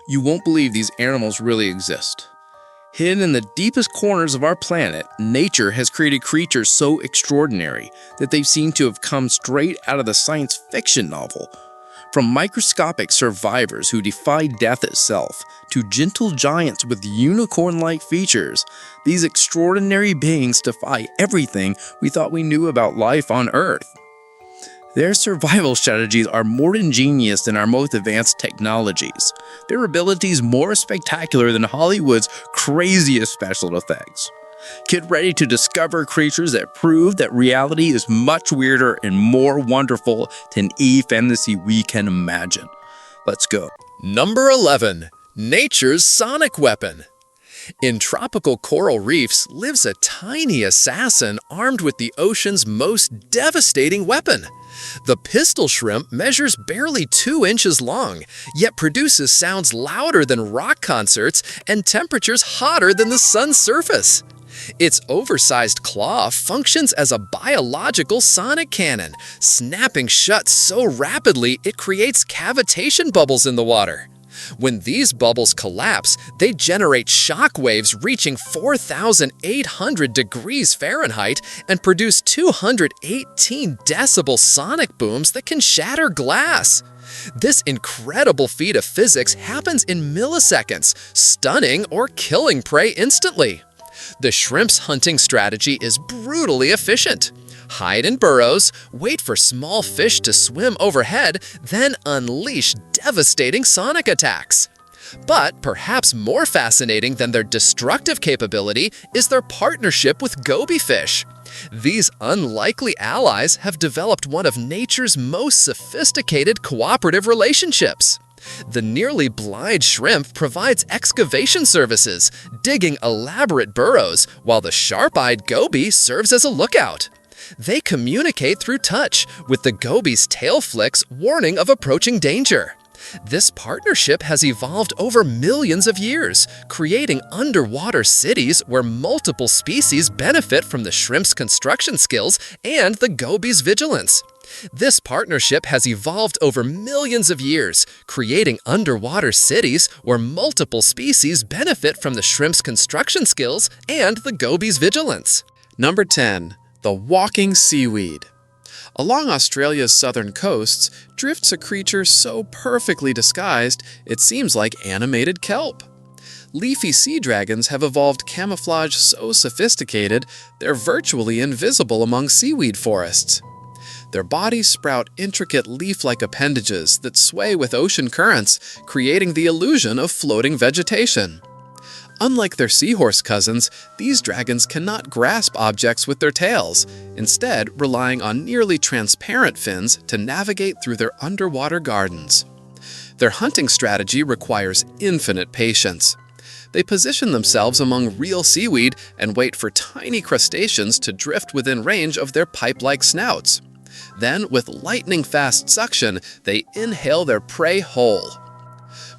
You won't believe these animals really exist. Hidden in the deepest corners of our planet, nature has created creatures so extraordinary that they seem to have come straight out of the science fiction novel. From microscopic survivors who defy death itself, to gentle giants with unicorn-like features, these extraordinary beings defy everything we thought we knew about life on Earth. Their survival strategies are more ingenious than our most advanced technologies. Their abilities more spectacular than Hollywood's craziest special effects. Get ready to discover creatures that prove that reality is much weirder and more wonderful than fantasy we can imagine. Let's go. Number 11. Nature's Sonic Weapon. In tropical coral reefs lives a tiny assassin armed with the ocean's most devastating weapon. The pistol shrimp measures barely 2 inches long, yet produces sounds louder than rock concerts and temperatures hotter than the sun's surface. Its oversized claw functions as a biological sonic cannon, snapping shut so rapidly it creates cavitation bubbles in the water. When these bubbles collapse, they generate shock waves reaching 4,800 degrees Fahrenheit and produce 218 decibel sonic booms that can shatter glass. This incredible feat of physics happens in milliseconds, stunning or killing prey instantly. The shrimp's hunting strategy is brutally efficient. Hide in burrows, wait for small fish to swim overhead, then unleash devastating sonic attacks. But perhaps more fascinating than their destructive capability is their partnership with goby fish. These unlikely allies have developed one of nature's most sophisticated cooperative relationships. The nearly blind shrimp provides excavation services, digging elaborate burrows, while the sharp-eyed goby serves as a lookout. They communicate through touch, with the goby's tail flicks warning of approaching danger. This partnership has evolved over millions of years, creating underwater cities where multiple species benefit from the shrimp's construction skills and the goby's vigilance. This partnership has evolved over millions of years, creating underwater cities where multiple species benefit from the shrimp's construction skills and the goby's vigilance. Number 10. The Walking Seaweed. Along Australia's southern coasts drifts a creature so perfectly disguised it seems like animated kelp. Leafy sea dragons have evolved camouflage so sophisticated they're virtually invisible among seaweed forests. Their bodies sprout intricate leaf-like appendages that sway with ocean currents, creating the illusion of floating vegetation. Unlike their seahorse cousins, these dragons cannot grasp objects with their tails, instead relying on nearly transparent fins to navigate through their underwater gardens. Their hunting strategy requires infinite patience. They position themselves among real seaweed and wait for tiny crustaceans to drift within range of their pipe-like snouts. Then, with lightning-fast suction, they inhale their prey whole.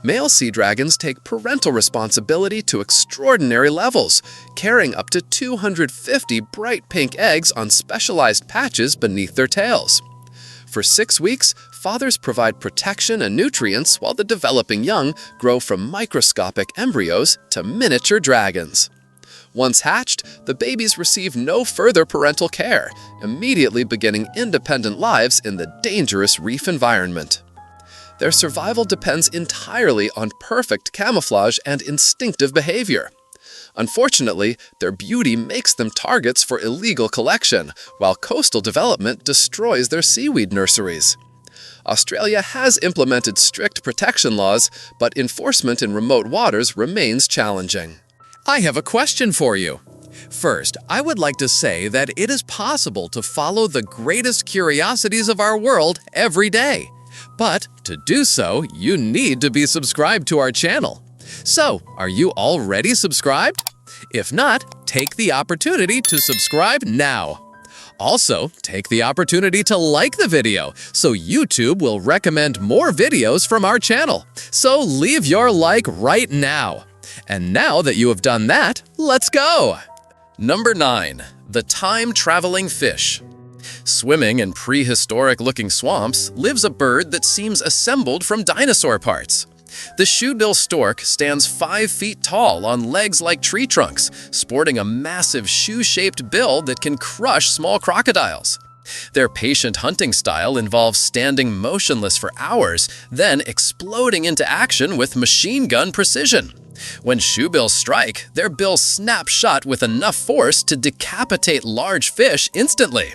Male sea dragons take parental responsibility to extraordinary levels, carrying up to 250 bright pink eggs on specialized patches beneath their tails. For 6 weeks, fathers provide protection and nutrients while the developing young grow from microscopic embryos to miniature dragons. Once hatched, the babies receive no further parental care, immediately beginning independent lives in the dangerous reef environment. Their survival depends entirely on perfect camouflage and instinctive behavior. Unfortunately, their beauty makes them targets for illegal collection, while coastal development destroys their seaweed nurseries. Australia has implemented strict protection laws, but enforcement in remote waters remains challenging. I have a question for you. First, I would like to say that it is possible to follow the greatest curiosities of our world every day. But to do so, you need to be subscribed to our channel. So, are you already subscribed? If not, take the opportunity to subscribe now. Also, take the opportunity to like the video, so YouTube will recommend more videos from our channel. So leave your like right now. And now that you have done that, let's go! Number 9. The Time-Traveling Fish. Swimming in prehistoric-looking swamps lives a bird that seems assembled from dinosaur parts. The shoebill stork stands 5 feet tall on legs like tree trunks, sporting a massive shoe-shaped bill that can crush small crocodiles. Their patient hunting style involves standing motionless for hours, then exploding into action with machine gun precision. When shoebills strike, their bills snap shut with enough force to decapitate large fish instantly.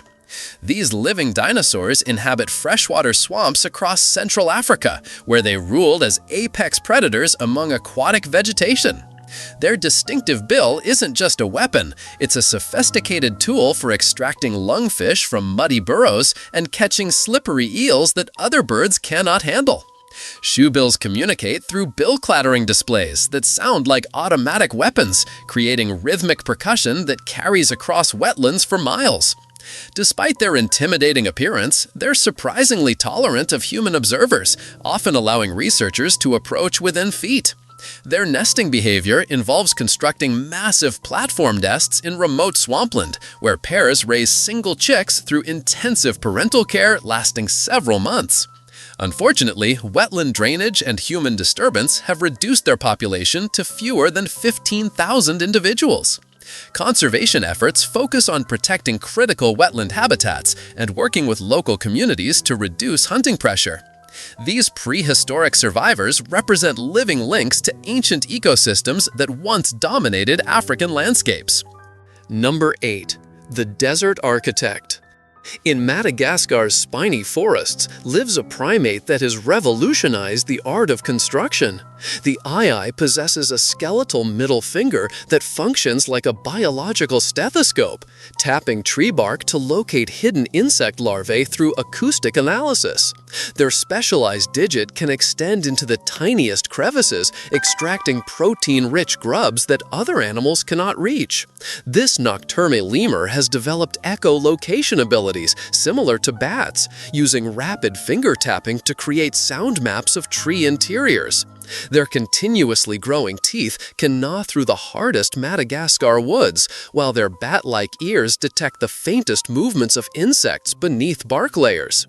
These living dinosaurs inhabit freshwater swamps across Central Africa, where they ruled as apex predators among aquatic vegetation. Their distinctive bill isn't just a weapon, it's a sophisticated tool for extracting lungfish from muddy burrows and catching slippery eels that other birds cannot handle. Shoebills communicate through bill clattering displays that sound like automatic weapons, creating rhythmic percussion that carries across wetlands for miles. Despite their intimidating appearance, they're surprisingly tolerant of human observers, often allowing researchers to approach within feet. Their nesting behavior involves constructing massive platform nests in remote swampland, where pairs raise single chicks through intensive parental care lasting several months. Unfortunately, wetland drainage and human disturbance have reduced their population to fewer than 15,000 individuals. Conservation efforts focus on protecting critical wetland habitats and working with local communities to reduce hunting pressure. These prehistoric survivors represent living links to ancient ecosystems that once dominated African landscapes. Number 8. The Desert Architect. In Madagascar's spiny forests lives a primate that has revolutionized the art of construction. The eye possesses a skeletal middle finger that functions like a biological stethoscope, tapping tree bark to locate hidden insect larvae through acoustic analysis. Their specialized digit can extend into the tiniest crevices, extracting protein-rich grubs that other animals cannot reach. This nocturne lemur has developed echolocation abilities similar to bats, using rapid finger tapping to create sound maps of tree interiors. Their continuously growing teeth can gnaw through the hardest Madagascar woods, while their bat-like ears detect the faintest movements of insects beneath bark layers.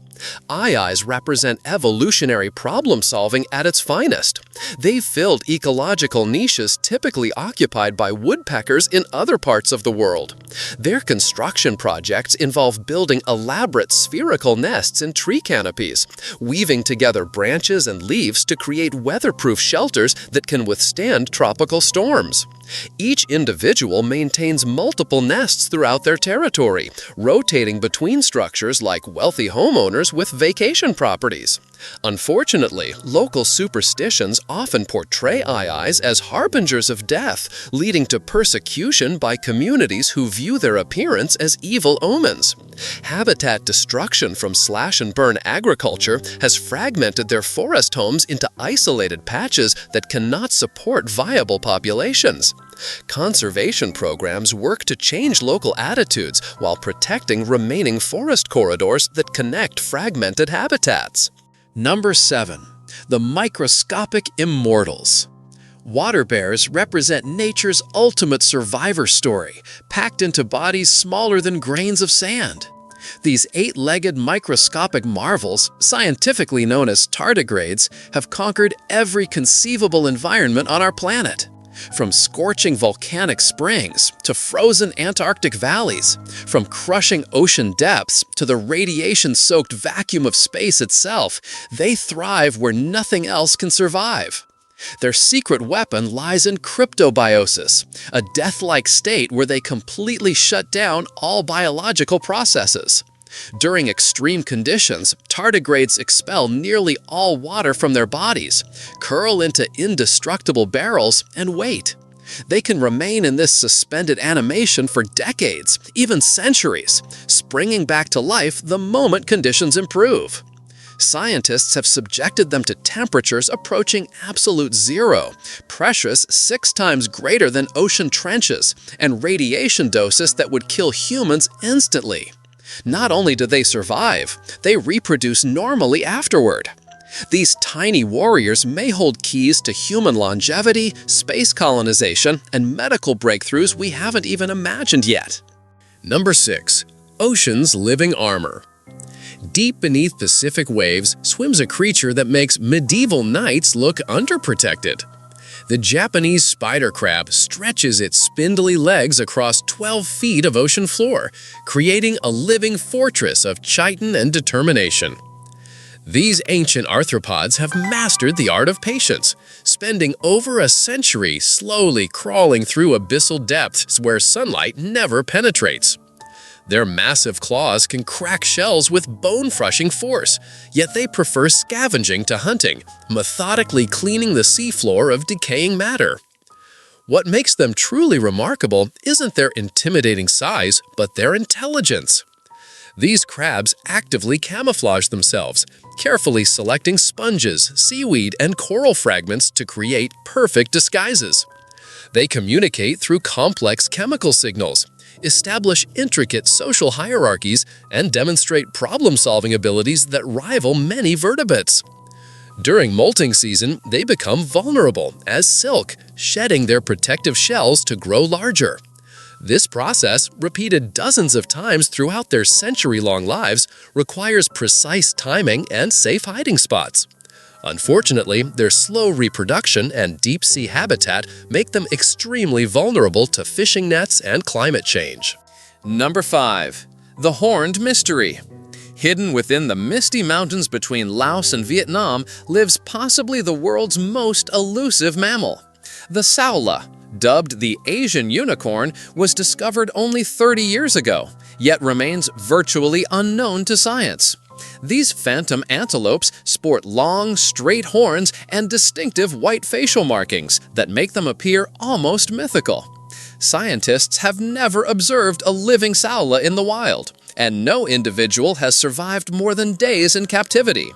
Eyes represent evolutionary problem-solving at its finest. They've filled ecological niches typically occupied by woodpeckers in other parts of the world. Their construction projects involve building elaborate spherical nests in tree canopies, weaving together branches and leaves to create weatherproof shelters that can withstand tropical storms. Each individual maintains multiple nests throughout their territory, rotating between structures like wealthy homeowners with vacation properties. Unfortunately, local superstitions often portray eyes as harbingers of death, leading to persecution by communities who view their appearance as evil omens. Habitat destruction from slash-and-burn agriculture has fragmented their forest homes into isolated patches that cannot support viable populations. Conservation programs work to change local attitudes while protecting remaining forest corridors that connect fragmented habitats. Number 7. The Microscopic Immortals. Water bears represent nature's ultimate survivor story, packed into bodies smaller than grains of sand. These 8-legged microscopic marvels, scientifically known as tardigrades, have conquered every conceivable environment on our planet. From scorching volcanic springs to frozen Antarctic valleys, from crushing ocean depths to the radiation-soaked vacuum of space itself, they thrive where nothing else can survive. Their secret weapon lies in cryptobiosis, a death-like state where they completely shut down all biological processes. During extreme conditions, tardigrades expel nearly all water from their bodies, curl into indestructible barrels, and wait. They can remain in this suspended animation for decades, even centuries, springing back to life the moment conditions improve. Scientists have subjected them to temperatures approaching absolute zero, pressures 6 times greater than ocean trenches, and radiation doses that would kill humans instantly. Not only do they survive, they reproduce normally afterward. These tiny warriors may hold keys to human longevity, space colonization, and medical breakthroughs we haven't even imagined yet. Number 6. Ocean's living armor. Deep beneath Pacific waves swims a creature that makes medieval knights look underprotected. The Japanese spider crab stretches its spindly legs across 12 feet of ocean floor, creating a living fortress of chitin and determination. These ancient arthropods have mastered the art of patience, spending over a century slowly crawling through abyssal depths where sunlight never penetrates. Their massive claws can crack shells with bone-crushing force, yet they prefer scavenging to hunting, methodically cleaning the seafloor of decaying matter. What makes them truly remarkable isn't their intimidating size, but their intelligence. These crabs actively camouflage themselves, carefully selecting sponges, seaweed, and coral fragments to create perfect disguises. They communicate through complex chemical signals, establish intricate social hierarchies, and demonstrate problem-solving abilities that rival many vertebrates. During molting season, they become vulnerable as silk, shedding their protective shells to grow larger. This process, repeated dozens of times throughout their century-long lives, requires precise timing and safe hiding spots. Unfortunately, their slow reproduction and deep-sea habitat make them extremely vulnerable to fishing nets and climate change. Number 5. The Horned Mystery. Hidden within the misty mountains between Laos and Vietnam lives possibly the world's most elusive mammal. The saola, dubbed the Asian unicorn, was discovered only 30 years ago, yet remains virtually unknown to science. These phantom antelopes sport long, straight horns and distinctive white facial markings that make them appear almost mythical. Scientists have never observed a living saola in the wild, and no individual has survived more than days in captivity.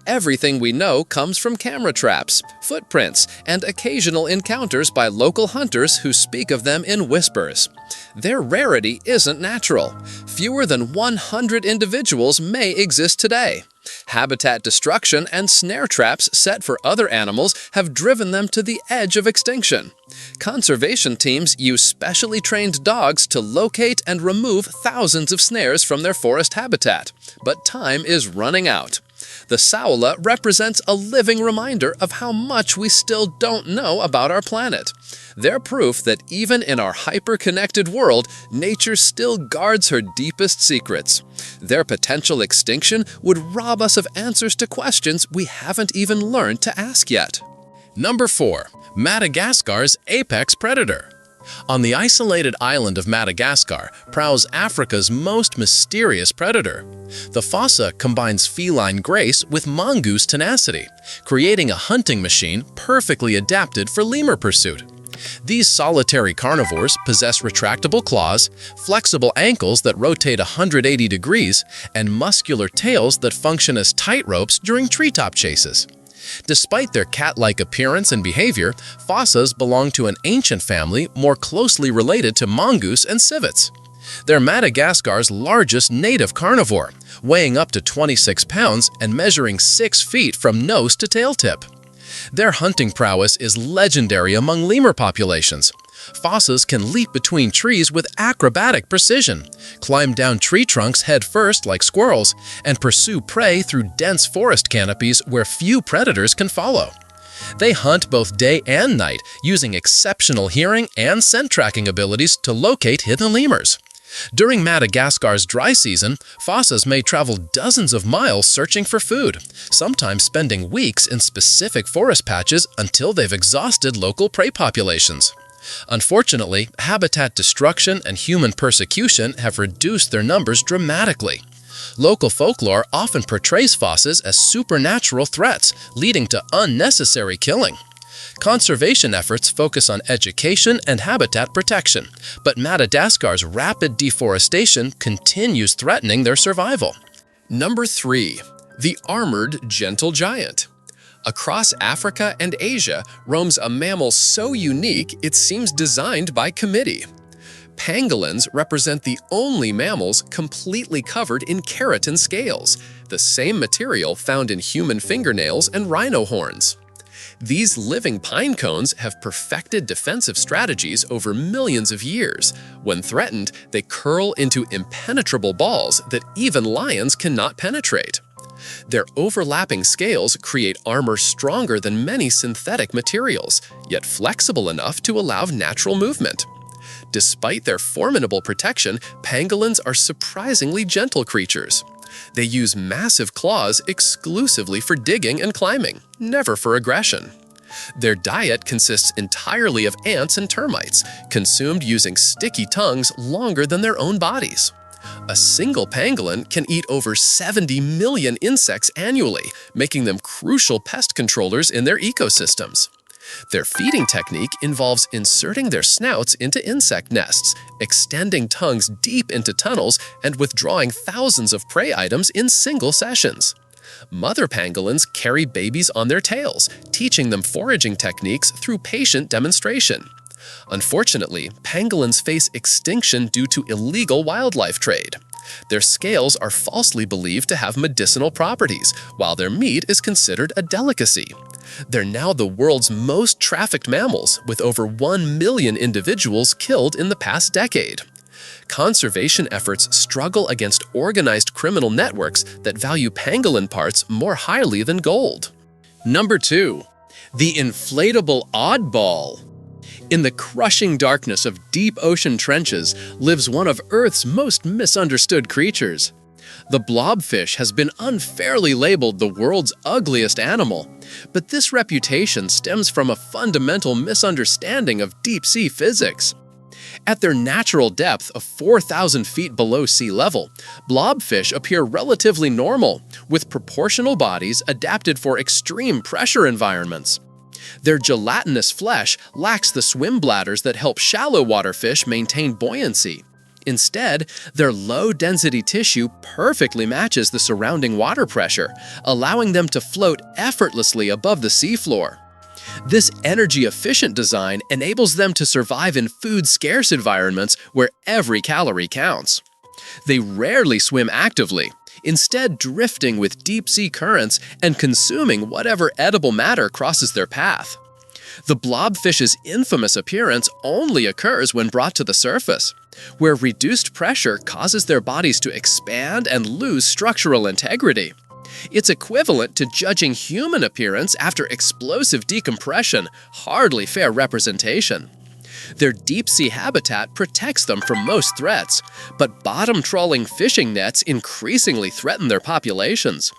Everything we know comes from camera traps, footprints, and occasional encounters by local hunters who speak of them in whispers. Their rarity isn't natural. Fewer than 100 individuals may exist today. Habitat destruction and snare traps set for other animals have driven them to the edge of extinction. Conservation teams use specially trained dogs to locate and remove thousands of snares from their forest habitat, but time is running out. The saola represents a living reminder of how much we still don't know about our planet. They're proof that even in our hyper-connected world, nature still guards her deepest secrets. Their potential extinction would rob us of answers to questions we haven't even learned to ask yet. Number 4. Madagascar's apex predator. On the isolated island of Madagascar prowls Africa's most mysterious predator. The fossa combines feline grace with mongoose tenacity, creating a hunting machine perfectly adapted for lemur pursuit. These solitary carnivores possess retractable claws, flexible ankles that rotate 180 degrees, and muscular tails that function as tightropes during treetop chases. Despite their cat-like appearance and behavior, fossas belong to an ancient family more closely related to mongoose and civets. They're Madagascar's largest native carnivore, weighing up to 26 pounds and measuring 6 feet from nose to tail tip. Their hunting prowess is legendary among lemur populations. Fossas can leap between trees with acrobatic precision, climb down tree trunks head first like squirrels, and pursue prey through dense forest canopies where few predators can follow. They hunt both day and night, using exceptional hearing and scent tracking abilities to locate hidden lemurs. During Madagascar's dry season, fossas may travel dozens of miles searching for food, sometimes spending weeks in specific forest patches until they've exhausted local prey populations. Unfortunately, habitat destruction and human persecution have reduced their numbers dramatically. Local folklore often portrays fossas as supernatural threats, leading to unnecessary killing. Conservation efforts focus on education and habitat protection, but Madagascar's rapid deforestation continues threatening their survival. Number 3. The Armored Gentle Giant. Across Africa and Asia roams a mammal so unique it seems designed by committee. Pangolins represent the only mammals completely covered in keratin scales, the same material found in human fingernails and rhino horns. These living pine cones have perfected defensive strategies over millions of years. When threatened, they curl into impenetrable balls that even lions cannot penetrate. Their overlapping scales create armor stronger than many synthetic materials, yet flexible enough to allow natural movement. Despite their formidable protection, pangolins are surprisingly gentle creatures. They use massive claws exclusively for digging and climbing, never for aggression. Their diet consists entirely of ants and termites, consumed using sticky tongues longer than their own bodies. A single pangolin can eat over 70 million insects annually, making them crucial pest controllers in their ecosystems. Their feeding technique involves inserting their snouts into insect nests, extending tongues deep into tunnels, and withdrawing thousands of prey items in single sessions. Mother pangolins carry babies on their tails, teaching them foraging techniques through patient demonstration. Unfortunately, pangolins face extinction due to illegal wildlife trade. Their scales are falsely believed to have medicinal properties, while their meat is considered a delicacy. They're now the world's most trafficked mammals, with over 1 million individuals killed in the past decade. Conservation efforts struggle against organized criminal networks that value pangolin parts more highly than gold. Number 2. The Inflatable Oddball. In the crushing darkness of deep ocean trenches lives one of Earth's most misunderstood creatures. The blobfish has been unfairly labeled the world's ugliest animal, but this reputation stems from a fundamental misunderstanding of deep-sea physics. At their natural depth of 4,000 feet below sea level, blobfish appear relatively normal, with proportional bodies adapted for extreme pressure environments. Their gelatinous flesh lacks the swim bladders that help shallow water fish maintain buoyancy. Instead, their low-density tissue perfectly matches the surrounding water pressure, allowing them to float effortlessly above the seafloor. This energy-efficient design enables them to survive in food-scarce environments where every calorie counts. They rarely swim actively, instead drifting with deep-sea currents and consuming whatever edible matter crosses their path. The blobfish's infamous appearance only occurs when brought to the surface, where reduced pressure causes their bodies to expand and lose structural integrity. It's equivalent to judging human appearance after explosive decompression, hardly fair representation. Their deep-sea habitat protects them from most threats, but bottom-trawling fishing nets increasingly threaten their populations.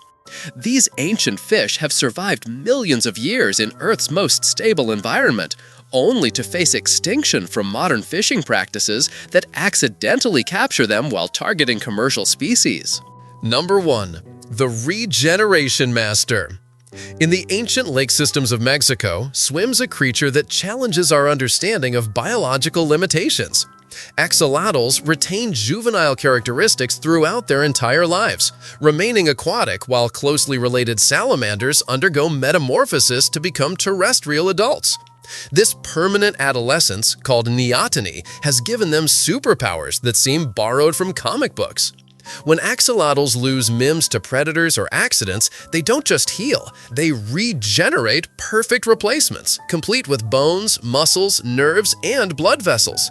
These ancient fish have survived millions of years in Earth's most stable environment, only to face extinction from modern fishing practices that accidentally capture them while targeting commercial species. Number 1. The Regeneration Master. In the ancient lake systems of Mexico swims a creature that challenges our understanding of biological limitations. Axolotls retain juvenile characteristics throughout their entire lives, remaining aquatic while closely related salamanders undergo metamorphosis to become terrestrial adults. This permanent adolescence, called neoteny, has given them superpowers that seem borrowed from comic books. When axolotls lose limbs to predators or accidents, they don't just heal, they regenerate perfect replacements, complete with bones, muscles, nerves, and blood vessels.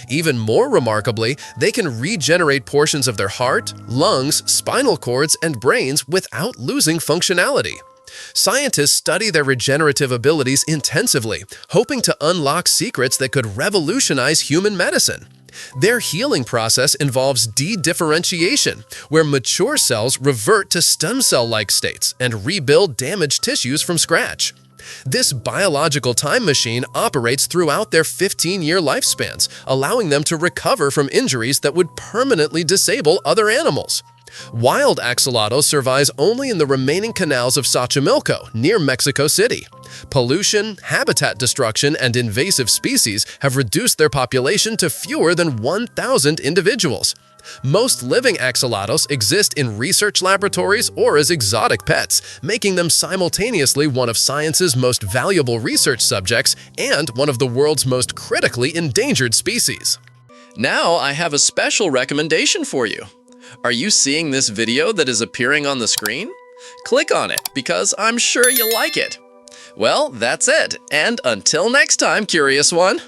Even more remarkably, they can regenerate portions of their heart, lungs, spinal cords, and brains without losing functionality. Scientists study their regenerative abilities intensively, hoping to unlock secrets that could revolutionize human medicine. Their healing process involves de-differentiation, where mature cells revert to stem cell-like states and rebuild damaged tissues from scratch. This biological time machine operates throughout their 15-year lifespans, allowing them to recover from injuries that would permanently disable other animals. Wild axolotl survives only in the remaining canals of Xochimilco, near Mexico City. Pollution, habitat destruction, and invasive species have reduced their population to fewer than 1,000 individuals. Most living axolotls exist in research laboratories or as exotic pets, making them simultaneously one of science's most valuable research subjects and one of the world's most critically endangered species. Now I have a special recommendation for you. Are you seeing this video that is appearing on the screen? Click on it because I'm sure you'll like it. Well, that's it. And until next time, Curious One.